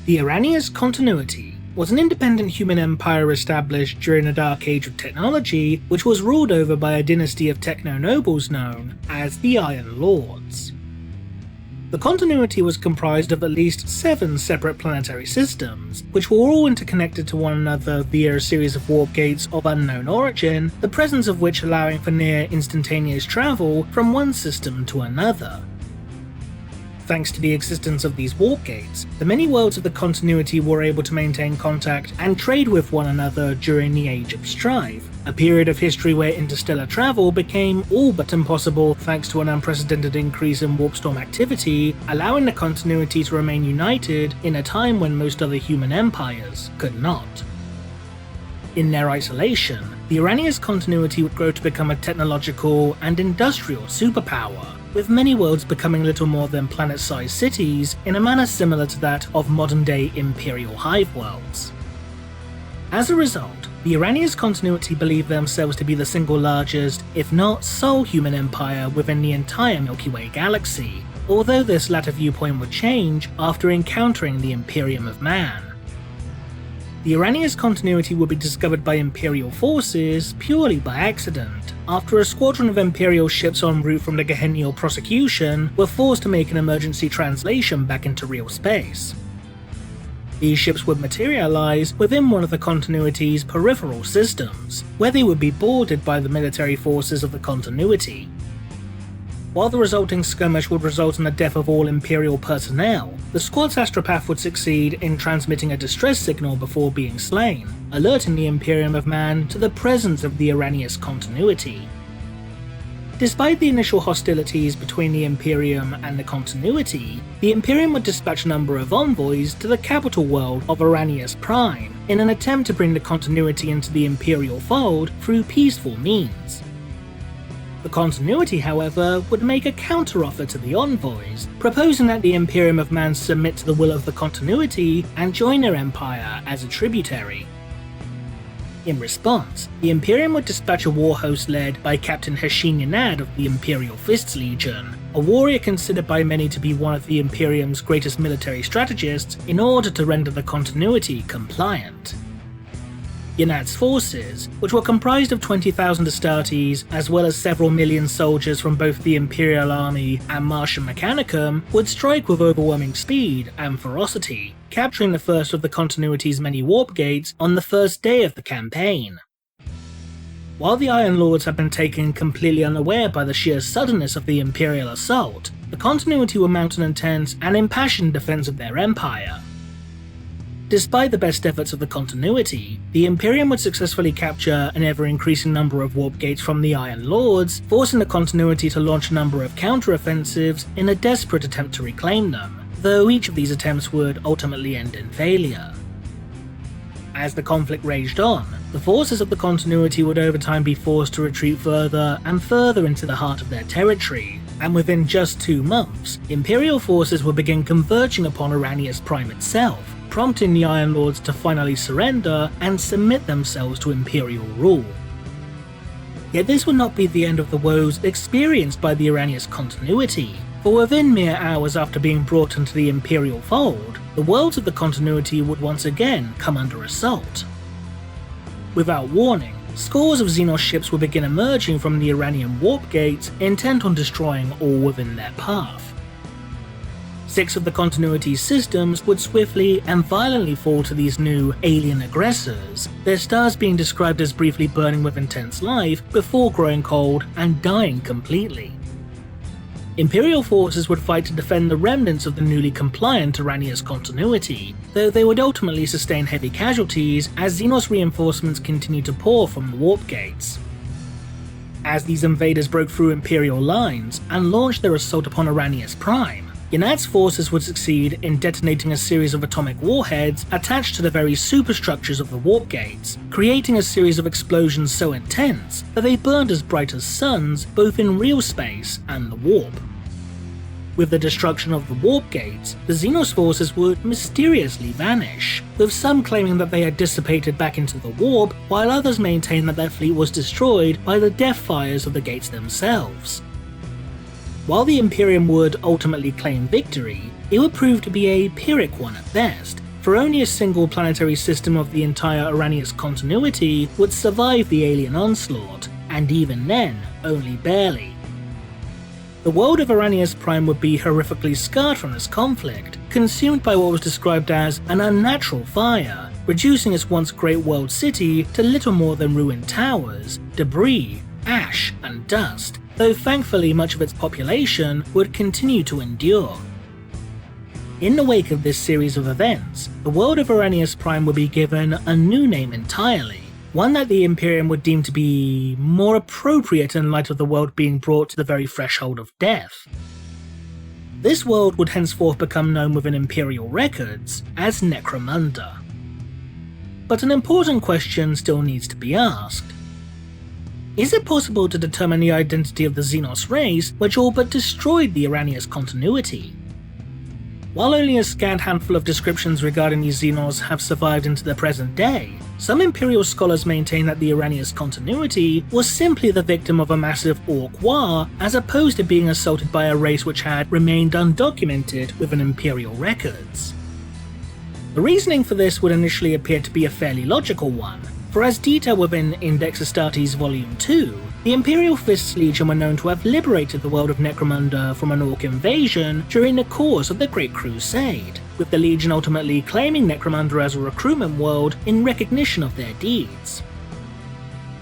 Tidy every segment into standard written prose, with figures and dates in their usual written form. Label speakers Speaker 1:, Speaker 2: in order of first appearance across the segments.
Speaker 1: The Araneus Continuity was an independent human empire established during a dark age of technology which was ruled over by a dynasty of techno-nobles known as the Iron Lords. The Continuity was comprised of at least 7 separate planetary systems, which were all interconnected to one another via a series of warp gates of unknown origin, the presence of which allowing for near instantaneous travel from one system to another. Thanks to the existence of these warp gates, the many worlds of the Continuity were able to maintain contact and trade with one another during the Age of Strife, a period of history where interstellar travel became all but impossible thanks to an unprecedented increase in warp storm activity, allowing the Continuity to remain united in a time when most other human empires could not. In their isolation, the Araneus Continuity would grow to become a technological and industrial superpower, with many worlds becoming little more than planet-sized cities in a manner similar to that of modern-day Imperial hive worlds. As a result, the Araneus Continuity believed themselves to be the single largest, if not sole human empire within the entire Milky Way galaxy, although this latter viewpoint would change after encountering the Imperium of Man. The Araneus Continuity would be discovered by Imperial forces purely by accident, after a squadron of Imperial ships en route from the Gehennial prosecution were forced to make an emergency translation back into real space. These ships would materialize within one of the Continuity's peripheral systems, where they would be boarded by the military forces of the Continuity. While the resulting skirmish would result in the death of all Imperial personnel, the squad's astropath would succeed in transmitting a distress signal before being slain, alerting the Imperium of Man to the presence of the Araneus Continuity. Despite the initial hostilities between the Imperium and the Continuity, the Imperium would dispatch a number of envoys to the capital world of Araneus Prime in an attempt to bring the Continuity into the Imperial fold through peaceful means. The Continuity, however, would make a counter-offer to the envoys, proposing that the Imperium of Man submit to the will of the Continuity and join their empire as a tributary. In response, the Imperium would dispatch a war host led by Captain Hashin Yanad of the Imperial Fists Legion, a warrior considered by many to be one of the Imperium's greatest military strategists, in order to render the Continuity compliant. Yanad's forces, which were comprised of 20,000 Astartes as well as several million soldiers from both the Imperial Army and Martian Mechanicum, would strike with overwhelming speed and ferocity, capturing the first of the Continuity's many warp gates on the first day of the campaign. While the Iron Lords had been taken completely unaware by the sheer suddenness of the Imperial assault, the Continuity would mount an intense and impassioned defense of their empire. Despite the best efforts of the Continuity, the Imperium would successfully capture an ever-increasing number of warp gates from the Iron Lords, forcing the Continuity to launch a number of counter-offensives in a desperate attempt to reclaim them, though each of these attempts would ultimately end in failure. As the conflict raged on, the forces of the Continuity would over time be forced to retreat further and further into the heart of their territory, and within just 2 months, Imperial forces would begin converging upon Araneus Prime itself, prompting the Iron Lords to finally surrender and submit themselves to Imperial rule. Yet this would not be the end of the woes experienced by the Araneus Continuity, for within mere hours after being brought into the Imperial fold, the worlds of the Continuity would once again come under assault. Without warning, scores of Xenos ships would begin emerging from the Iranian warp gates, intent on destroying all within their path. 6 of the Continuity's systems would swiftly and violently fall to these new alien aggressors, their stars being described as briefly burning with intense life before growing cold and dying completely. Imperial forces would fight to defend the remnants of the newly compliant Araneus Continuity, though they would ultimately sustain heavy casualties as Xenos reinforcements continued to pour from the warp gates. As these invaders broke through Imperial lines and launched their assault upon Araneus Prime, Yanad's forces would succeed in detonating a series of atomic warheads attached to the very superstructures of the warp gates, creating a series of explosions so intense that they burned as bright as suns both in real space and the warp. With the destruction of the warp gates, the Xenos forces would mysteriously vanish, with some claiming that they had dissipated back into the warp, while others maintained that their fleet was destroyed by the death fires of the gates themselves. While the Imperium would ultimately claim victory, it would prove to be a Pyrrhic one at best, for only a single planetary system of the entire Araneus Continuity would survive the alien onslaught, and even then, only barely. The world of Araneus Prime would be horrifically scarred from this conflict, consumed by what was described as an unnatural fire, reducing its once great world city to little more than ruined towers, debris, ash, and dust, though thankfully much of its population would continue to endure. In the wake of this series of events, the world of Araneus Prime would be given a new name entirely, one that the Imperium would deem to be more appropriate in light of the world being brought to the very threshold of death. This world would henceforth become known within Imperial records as Necromunda. But an important question still needs to be asked. Is it possible to determine the identity of the Xenos race which all but destroyed the Araneus Continuity? While only a scant handful of descriptions regarding these Xenos have survived into the present day, some Imperial scholars maintain that the Araneus Continuity was simply the victim of a massive Orc war, as opposed to being assaulted by a race which had remained undocumented within Imperial records. The reasoning for this would initially appear to be a fairly logical one, for as detailed within Index Astartes Volume 2, the Imperial Fist's Legion were known to have liberated the world of Necromunda from an Orc invasion during the course of the Great Crusade, with the Legion ultimately claiming Necromunda as a recruitment world in recognition of their deeds.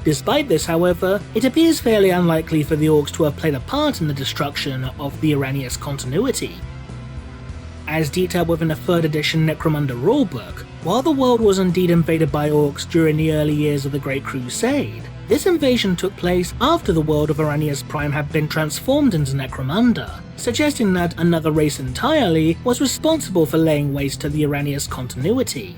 Speaker 1: Despite this, however, it appears fairly unlikely for the Orcs to have played a part in the destruction of the Araneus Continuity. As detailed within the 3rd edition Necromunda rulebook, while the world was indeed invaded by Orcs during the early years of the Great Crusade, this invasion took place after the world of Araneus Prime had been transformed into Necromunda, suggesting that another race entirely was responsible for laying waste to the Araneus Continuity.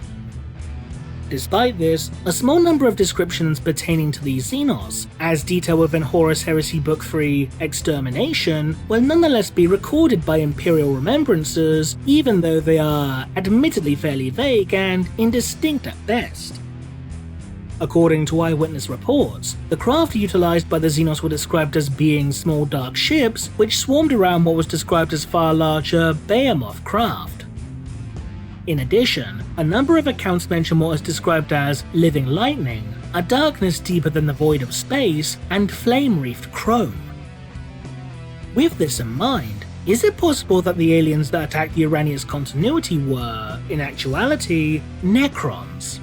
Speaker 1: Despite this, a small number of descriptions pertaining to these Xenos, as detailed within Horus Heresy Book 3, Extermination, will nonetheless be recorded by Imperial remembrancers, even though they are admittedly fairly vague and indistinct at best. According to eyewitness reports, the craft utilized by the Xenos were described as being small dark ships which swarmed around what was described as far larger Behemoth craft. In addition, a number of accounts mention what is described as living lightning, a darkness deeper than the void of space, and flame-reefed chrome. With this in mind, is it possible that the aliens that attacked the Araneus Continuity were, in actuality, Necrons?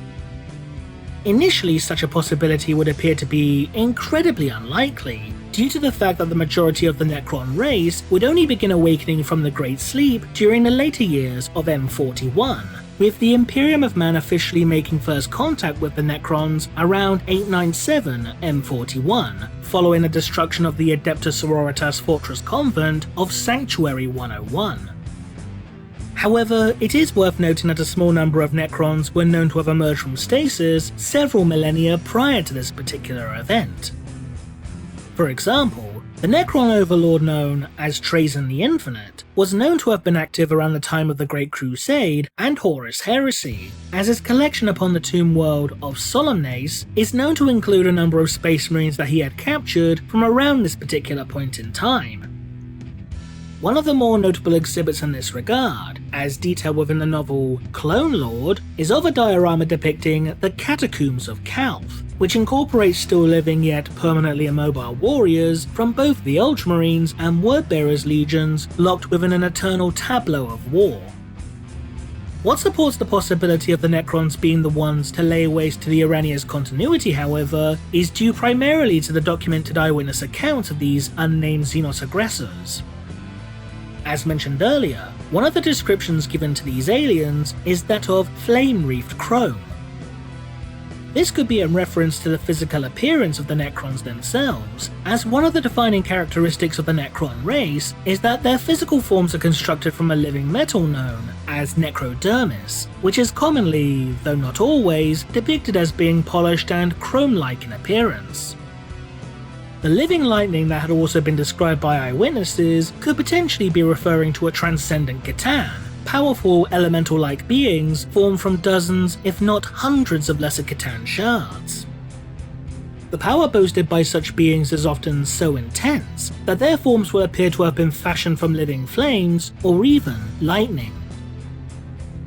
Speaker 1: Initially, such a possibility would appear to be incredibly unlikely, due to the fact that the majority of the Necron race would only begin awakening from the Great Sleep during the later years of M41, with the Imperium of Man officially making first contact with the Necrons around 897 M41, following the destruction of the Adeptus Sororitas Fortress Convent of Sanctuary 101. However, it is worth noting that a small number of Necrons were known to have emerged from stasis several millennia prior to this particular event. For example, the Necron overlord known as Trazyn the Infinite was known to have been active around the time of the Great Crusade and Horus Heresy, as his collection upon the tomb world of Solemnes is known to include a number of space marines that he had captured from around this particular point in time. One of the more notable exhibits in this regard, as detailed within the novel Clone Lord, is of a diorama depicting the Catacombs of Calth, which incorporates still living yet permanently immobile warriors from both the Ultramarines and Wordbearers legions locked within an eternal tableau of war. What supports the possibility of the Necrons being the ones to lay waste to the Araneus Continuity, however, is due primarily to the documented eyewitness accounts of these unnamed Xenos aggressors. As mentioned earlier, one of the descriptions given to these aliens is that of flame-reefed chrome. This could be in reference to the physical appearance of the Necrons themselves, as one of the defining characteristics of the Necron race is that their physical forms are constructed from a living metal known as necrodermis, which is commonly, though not always, depicted as being polished and chrome-like in appearance. The living lightning that had also been described by eyewitnesses could potentially be referring to a transcendent Catan, powerful elemental-like beings formed from dozens, if not hundreds of lesser Catan shards. The power boasted by such beings is often so intense that their forms will appear to have been fashioned from living flames or even lightning.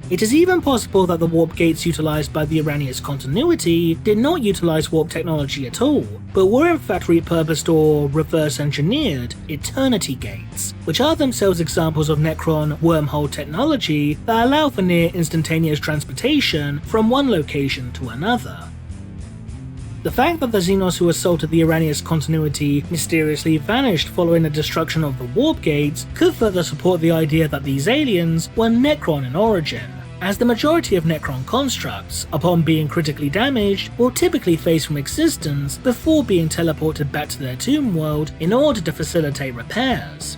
Speaker 1: It is even possible that the warp gates utilized by the Araneus Continuity did not utilize warp technology at all, but were in fact repurposed or reverse-engineered Eternity gates, which are themselves examples of Necron wormhole technology that allow for near instantaneous transportation from one location to another. The fact that the Xenos who assaulted the Araneus Continuity mysteriously vanished following the destruction of the warp gates could further support the idea that these aliens were Necron in origin, as the majority of Necron constructs, upon being critically damaged, will typically fade from existence before being teleported back to their tomb world in order to facilitate repairs.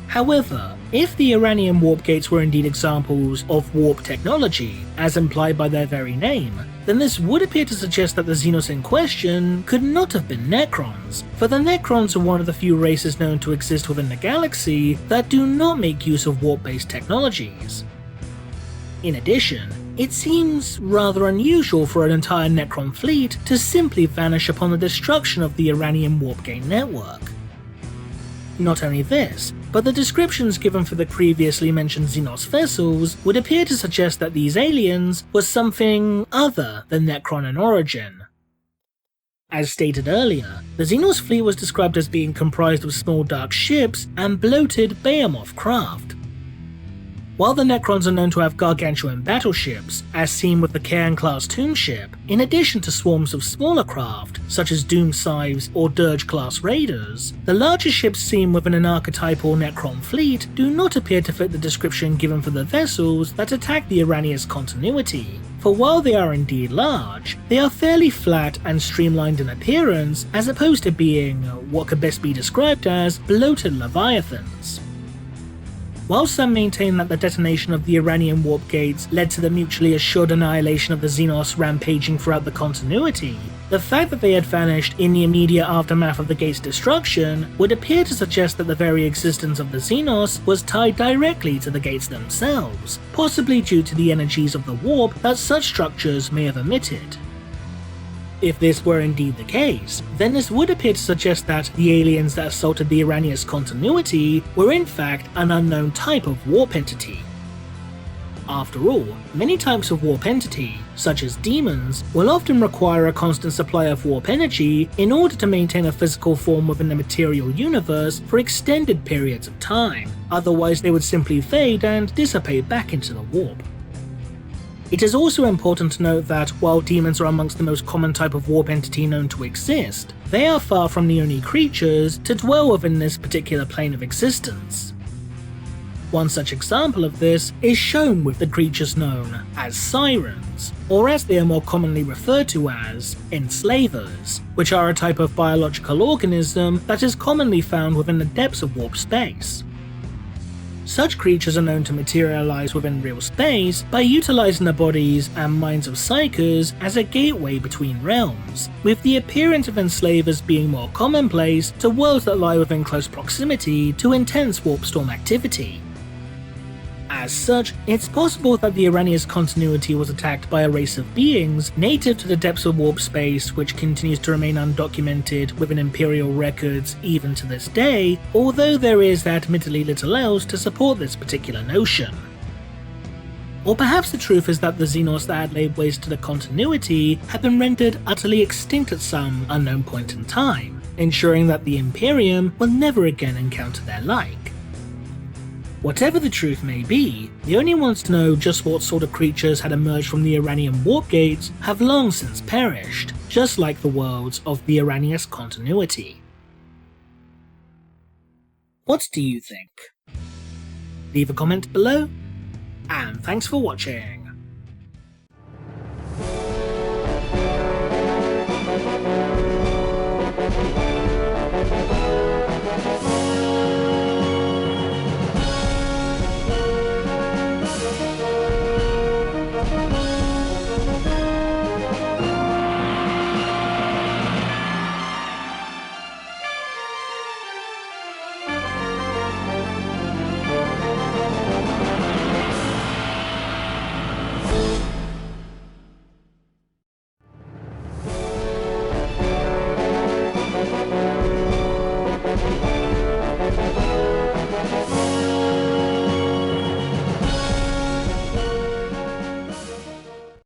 Speaker 1: However, if the Iranian warp gates were indeed examples of warp technology, as implied by their very name, then this would appear to suggest that the Xenos in question could not have been Necrons, for the Necrons are one of the few races known to exist within the galaxy that do not make use of warp-based technologies. In addition, it seems rather unusual for an entire Necron fleet to simply vanish upon the destruction of the Iranian warp gate network. Not only this, but the descriptions given for the previously mentioned Xenos vessels would appear to suggest that these aliens were something other than Necron in origin. As stated earlier, the Xenos fleet was described as being comprised of small dark ships and bloated behemoth craft. While the Necrons are known to have gargantuan battleships, as seen with the Cairn-class tomb ship, in addition to swarms of smaller craft, such as Doom Scythes or Dirge-class raiders, the larger ships seen within an archetypal Necron fleet do not appear to fit the description given for the vessels that attack the Araneus Continuity, for while they are indeed large, they are fairly flat and streamlined in appearance as opposed to being what could best be described as bloated leviathans. While some maintain that the detonation of the Iranian warp gates led to the mutually assured annihilation of the Xenos rampaging throughout the continuity, the fact that they had vanished in the immediate aftermath of the gate's destruction would appear to suggest that the very existence of the Xenos was tied directly to the gates themselves, possibly due to the energies of the warp that such structures may have emitted. If this were indeed the case, then this would appear to suggest that the aliens that assaulted the Araneus Continuity were in fact an unknown type of warp entity. After all, many types of warp entity, such as demons, will often require a constant supply of warp energy in order to maintain a physical form within the material universe for extended periods of time, otherwise they would simply fade and dissipate back into the warp. It is also important to note that while demons are amongst the most common type of warp entity known to exist, they are far from the only creatures to dwell within this particular plane of existence. One such example of this is shown with the creatures known as Sirens, or as they are more commonly referred to as Enslavers, which are a type of biological organism that is commonly found within the depths of warp space. Such creatures are known to materialize within real space by utilizing the bodies and minds of Psykers as a gateway between realms, with the appearance of enslavers being more commonplace to worlds that lie within close proximity to intense warp storm activity. As such, it's possible that the Araneus Continuity was attacked by a race of beings native to the depths of warp space, which continues to remain undocumented within Imperial records even to this day, although there is admittedly little else to support this particular notion. Or perhaps the truth is that the Xenos that had laid waste to the continuity had been rendered utterly extinct at some unknown point in time, ensuring that the Imperium will never again encounter their like. Whatever the truth may be, the only ones to know just what sort of creatures had emerged from the Iranian warp gates have long since perished, just like the worlds of the Araneus Continuity. What do you think? Leave a comment below, and thanks for watching.